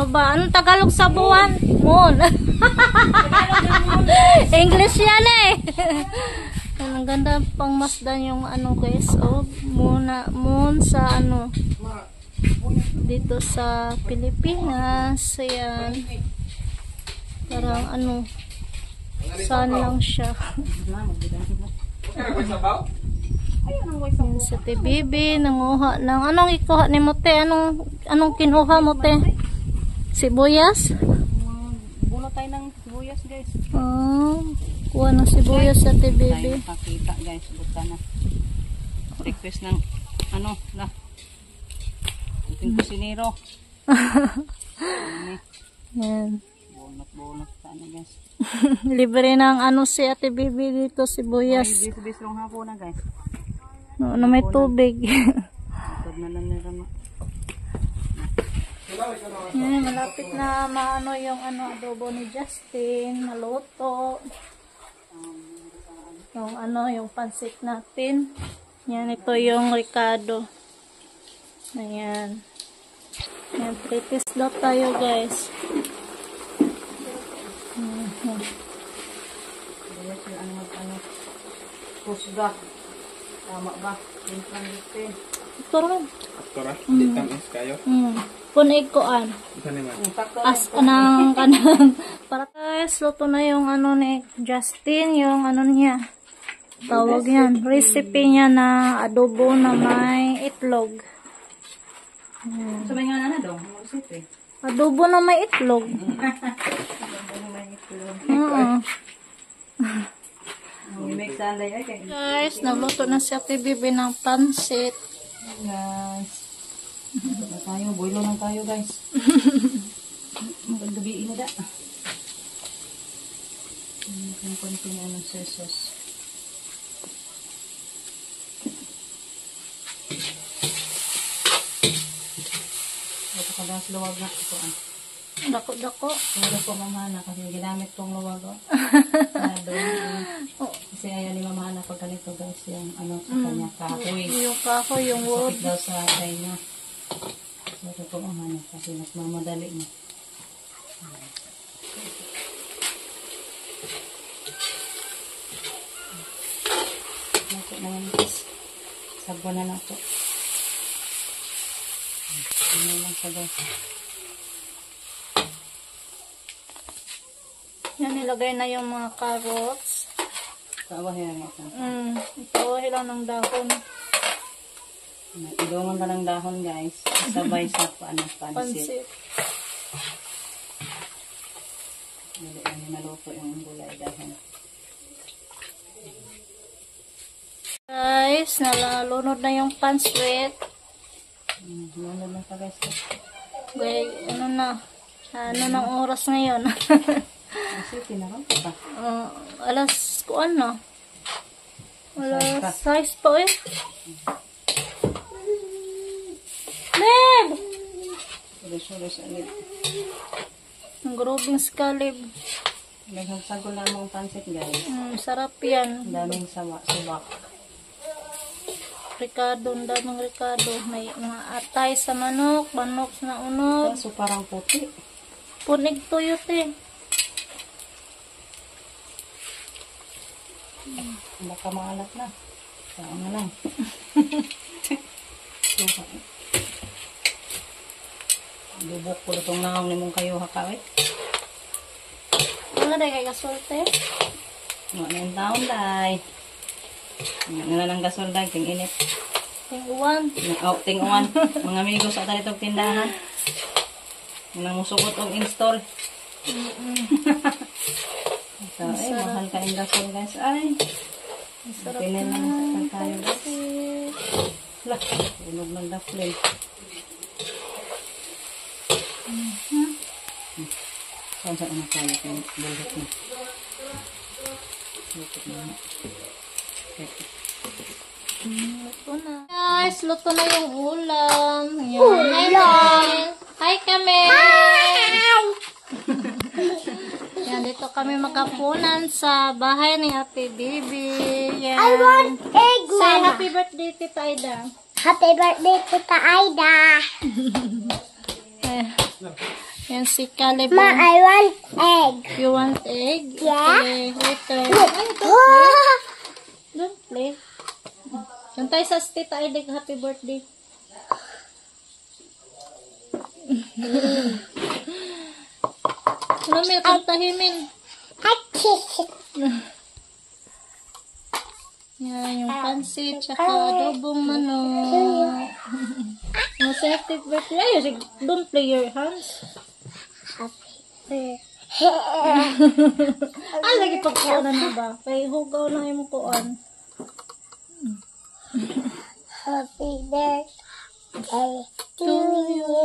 Ano ba? Anong Tagalog sa buwan? Moon. English yan eh. Ang ganda pang masdan yung ano guys. Oh, moon sa ano. Dito sa Pilipinas. Ayan. Parang ano. Sun lang siya. Yan sa Bibi, nanguha ng anong ikuha ni mo te? Anong kinuha mo te? Sibuyas? Buno tayo ng sibuyas guys. Oh, kuha ng sibuyas sa Bibi. Pakita guys, buta na. Request ng ano na. Ating kusinero. Yan. Bunot sana guys. Libre ng ano si Ate Bibi dito, sibuyas. Ay, dito long hapon na guys. No, na may tubig. Tod na lang nila ma. Yan, malapit na maano yung ano adobo ni Justin, maluto. Yung ano, yung pansit natin. Yan, ito yung Ricardo. Ayan. Yan, practice daw tayo guys. Pusga. Tama ba? Yung planete. Ito rin. Ito rin? Hindi tamis kayo? Punig ko an. Ito naman. As kanang kanang. Para guys, luto na yung ano ni Justin. Yung ano niya. Tawag yan. Recipe niya na adobo na may itlog. Sabi nga na daw. Recipe. Adobo na may itlog. Guys, nagluto na si Ate Bibi ng pansit. Guys. Tayo, boilo lang tayo guys. Magagabiin na da. Ang konti na ng sauce. Ito kadas luwag na ito ah. Dako-dako. Pero po mamana kasi ginamit tong luwag oh. Kasi ayaw ni mamana pag ganito guys yung ano sa kanya kahoy. Yung kahoy, yung wood. Sakit daw sa atay niya. So ito po mamana kasi nagmamadali na. Ito na yan guys. Sabwa na na ito. Ano lang sa guys. Yan, nilagay na yung mga carrots. Kawahin lang ito. Ikawahin lang ng dahon. Idungan ka ng dahon guys. Sabay sa pansit. Pansit. Naluto yung gulay dahon. Guys, nalalunod na yung pansit. Lunod na pa guys. Wait, ano na? Ano ng oras ngayon? Masiti na rin pa. Alas, kuan na? Alas 6 pa eh. Lib! Sulis-sulis ulit. Ang grobing skalib. Nagsagol na mong pansit guys. Sarap yan. Ang daming subak. Ricardo, ang daming Ricardo. May mga atay sa manok na unog. Kaso parang puti. Punig tuyot eh. Baka maalat na. Saan na lang. Lubok ko itong naong ni mong kayo hakawit. Wala na kay kasulte. Mga na yung taon day. Nga lang gasol day. Ting init. Ting-uwan. Ting-uwan. Mga amigo sa itong tindahan. Nang musukot og install. So, ay, mahal ka yung gasol guys. Ay. Masarap Pinil na. lang sa tayo guys. Lah, unog ng daflin. Saan saan na tayo kaya bulot na. Bulot na. Luto na. Guys, luto na yung ulam. Ayan. Hi, Mel. Hi, kami. Yan, dito kami magkapunan sa bahay ni Ate Bibi. Yan. I want egg, Say Mama. happy birthday, Tita Aida. Happy birthday, Tita Aida. Yan si Caleb. Ma, I want egg. You want egg? Yeah. Okay, later. Oh! Don't play. Kantay sa Tita Aida, happy birthday. Ano, Mil? Kantahin, Mil. Yan, yung pansit, tsaka adobong manok. Masay happy birthday. Ay, don't play your hands. Ah, lagi pagkuunan na ba? Kay hugaw na yung kuan. Happy birthday to you.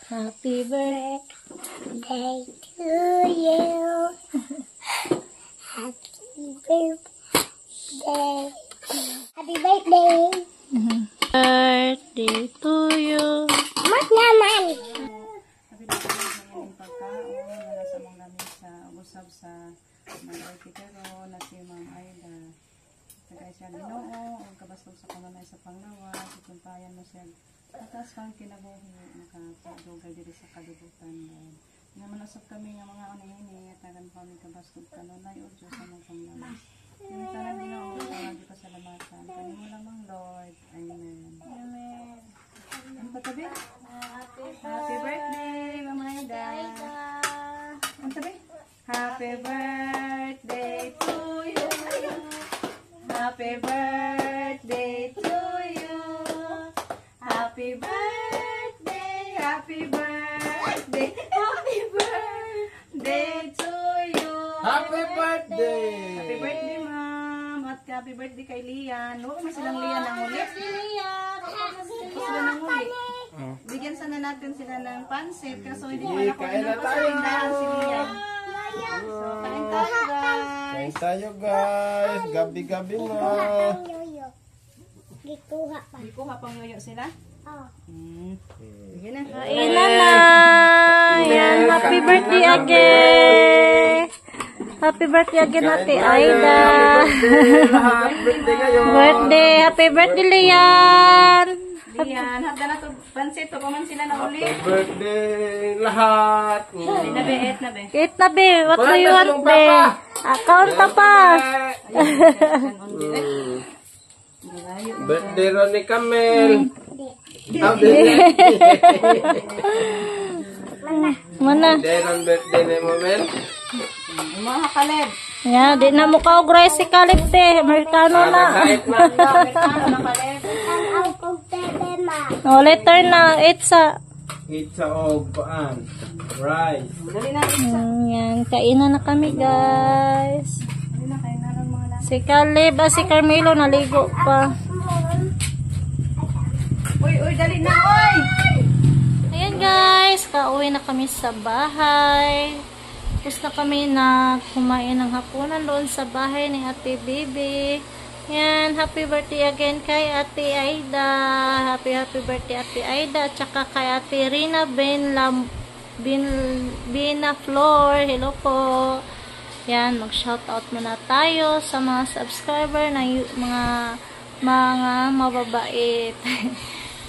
Happy birthday. Birthday to you. Happy birthday. Happy birthday. Birthday to you. Mat naman. Ang pagkaon na nasa mga namin sa usab sa mga Tikero na si Ma'am Aida. Tagay siya Ginoo ang kabastog sa kanunay sa panglawas, itumpayan mo siya atas kang kinabuhi nakapagdugay diri sa kalibutan. Nga manasab kami nga mga unihini tagan kami kabastog kanunay o Diyos sa mga panglawas. Yung tanan Ginoo tawag ko salamatan kanimo lamang Lord. Amen. Amen. Ang patabi? Happy birthday, Ma'am Aida. Ang tabi? Happy birthday to you. Happy birthday to you. Happy birthday, happy birthday, happy birthday to you. Happy birthday! Happy birthday, Ma'am. At happy birthday kay Lian. Huwag mo silang Lian ang ulit. Sila nang uli. Bigyan sana natin sila ng pansit kaso hindi pa ako kain na tayo. pinapasindahan si Lian. So, kain tayo guys. Kain tayo guys. Gabi-gabi na. Yoyo. Gikuha pa. Hindi ko hapang yoyo sila. Oh. Sige na. Kain na na. Yan, happy birthday again. Happy birthday again, Ate Aida. Happy birthday kayo. Birthday, happy birthday, Lian. Lian, handa na to pansit. To pa man sila na uli. Happy birthday lahat. Nabe, nabe. Eat na, be. What do you want, be? Account na pa. Birthday ron ni Camel. Mana? Birthday ni Momel. Mga kaleb. Yan, di na mukha og rice si Caleb, te. Amerikano na. Kahit na. Mga kaleb. Ang problema. O, later na. Eat sa... Pizza o paan. Rice. Dali na. Yan, kainan na kami, guys. Dali na, kain na ng mga lang. Si Caleb, si Carmelo, naligo pa. Uy, dali na, uy! Ayan, guys. Kauwi na kami sa bahay. Tapos na kami na kumain ng hapunan doon sa bahay ni Ate Bibi. Yan, happy birthday again kay Ate Aida. Happy birthday Ate Aida. At saka kay Ate Rina Bina Flor. Hello po. Yan, mag-shoutout muna tayo sa mga subscriber na mga mababait.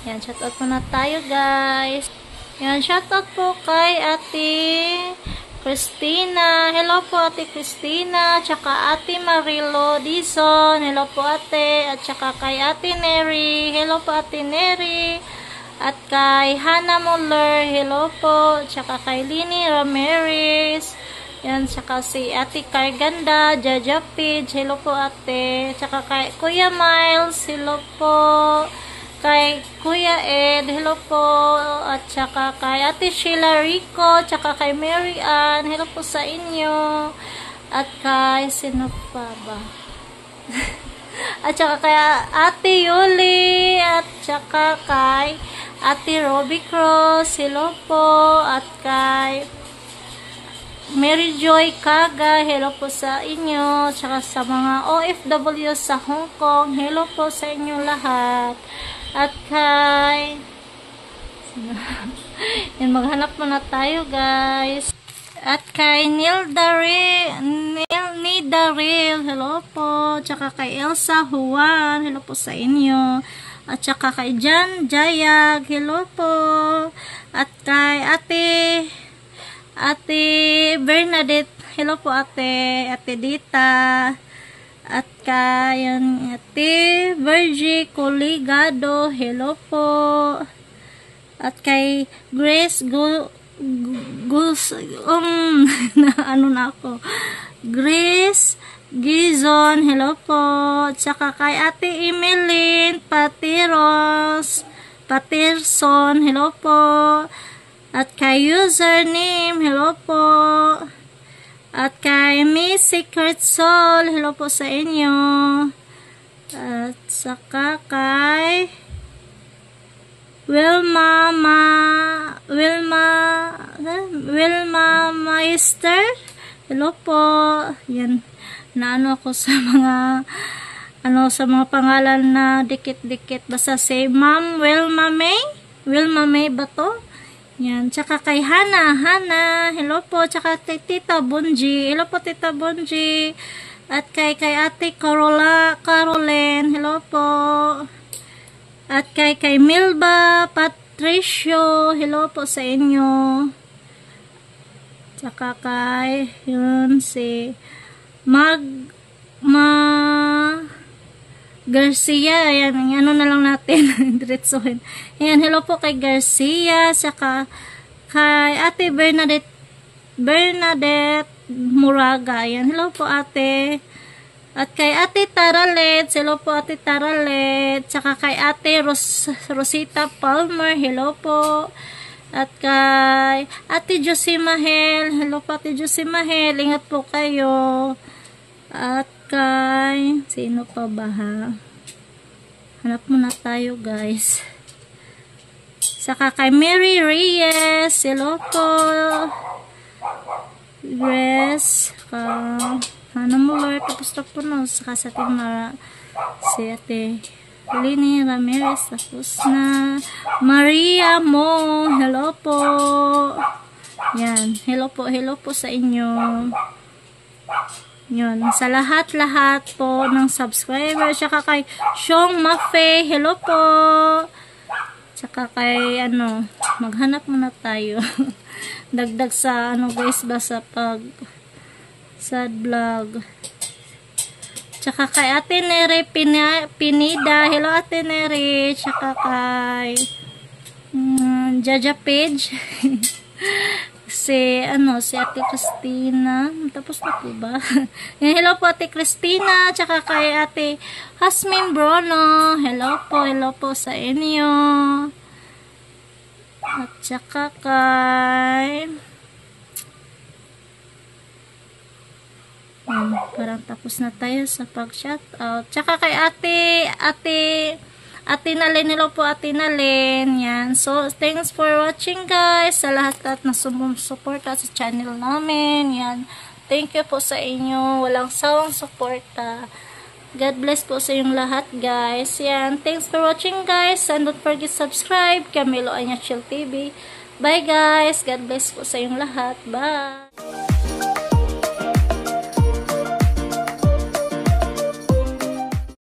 Yan, shoutout muna tayo, guys. Yan, shoutout po kay Ate Christina. Hello po, Ate Christina. Tsaka Ate Marilo Dizon. Hello po, Ate. At tsaka kay Ate Neri. Hello po, Ate Neri. At kay Hannah Muller. Hello po. Tsaka kay Lini Ramirez. Yan, tsaka si Ate Carganda. Jaja Page. Hello po, Ate. Tsaka kay Kuya Miles. Hello po. Kay Kuya Ed, hello po. At saka kay Ate Sheila Rico, tsaka kay Mary Ann, hello po sa inyo. At kay sino pa ba? At saka kay Ate Yuli, at saka kay Ate Robbie Cross, hello po. At kay Mary Joy Kaga, hello po sa inyo. Tsaka sa mga OFW sa Hong Kong, hello po sa inyo lahat. At kay yan, maghanap muna tayo, guys. At kay Nilda Daril, hello po. Tsaka kay Elsa Juan, hello po sa inyo. At saka kay Jan Jayag, hello po. At kay Ate Bernadette, hello po Ate Dita. At kay Ate Virgie Coligado, hello po. At kay Grace Grace Gizon, hello po. At saka kay Ate Emeline Patterson, hello po. At kay username, hello po. At kay Miss Secret Soul, hello po sa inyo. At saka kay Wilma Meister, hello po. Yan, naano ako sa mga pangalan na dikit-dikit. Basta si Ma'am Wilma May ba to? Yan, tsaka kay Hana, hello po. Tsaka kay Tita Bonji, hello po Tita Bonji. At kay Ate Caroline, hello po. At kay Milba Patricio, hello po sa inyo. Tsaka kay si Garcia, ayan, ano na lang natin, diretsuhin. Ayan, hello po kay Garcia, saka kay Ate Bernadette Muraga, ayan, hello po ate. At kay Ate Taralet, hello po Ate Taralet, saka kay Ate Rosita Palmer, hello po. At kay Ate Josimahel, hello po Ate Josimahel, ingat po kayo. At kay, sino pa ba ha? Hanap muna tayo guys. Saka kay Mary Reyes, hello po. Grace, ano mo ba? Tapos na po no. Saka sa atin si Ate Lini Ramirez, tapos na. Maria Mo, hello po. Yan, hello po sa inyo. Yun, sa lahat po ng subscriber, tsaka kay Shong Mafe, hello po. Tsaka kay maghanap muna tayo. Dagdag sa guys ba sa sad vlog. Tsaka kay Ate Nere Pinida, hello Ate Nere. Tsaka kay Jaja Page. si Ate Christina, tapos na po ba? Hello po Ate Christina, tsaka kay Ate Hasmin Bruno, hello po sa inyo. At tsaka kay parang tapos na tayo sa pag-shoutout. Tsaka kay Ate Nalin, hello po Ate Nalin. Yan. So, thanks for watching guys. Sa lahat na sumusuporta sa channel namin. Yan. Thank you po sa inyo. Walang sawang suporta. God bless po sa inyong lahat guys. Yan. Thanks for watching guys. And don't forget subscribe. Camilo Anya Chill TV. Bye guys. God bless po sa inyong lahat. Bye.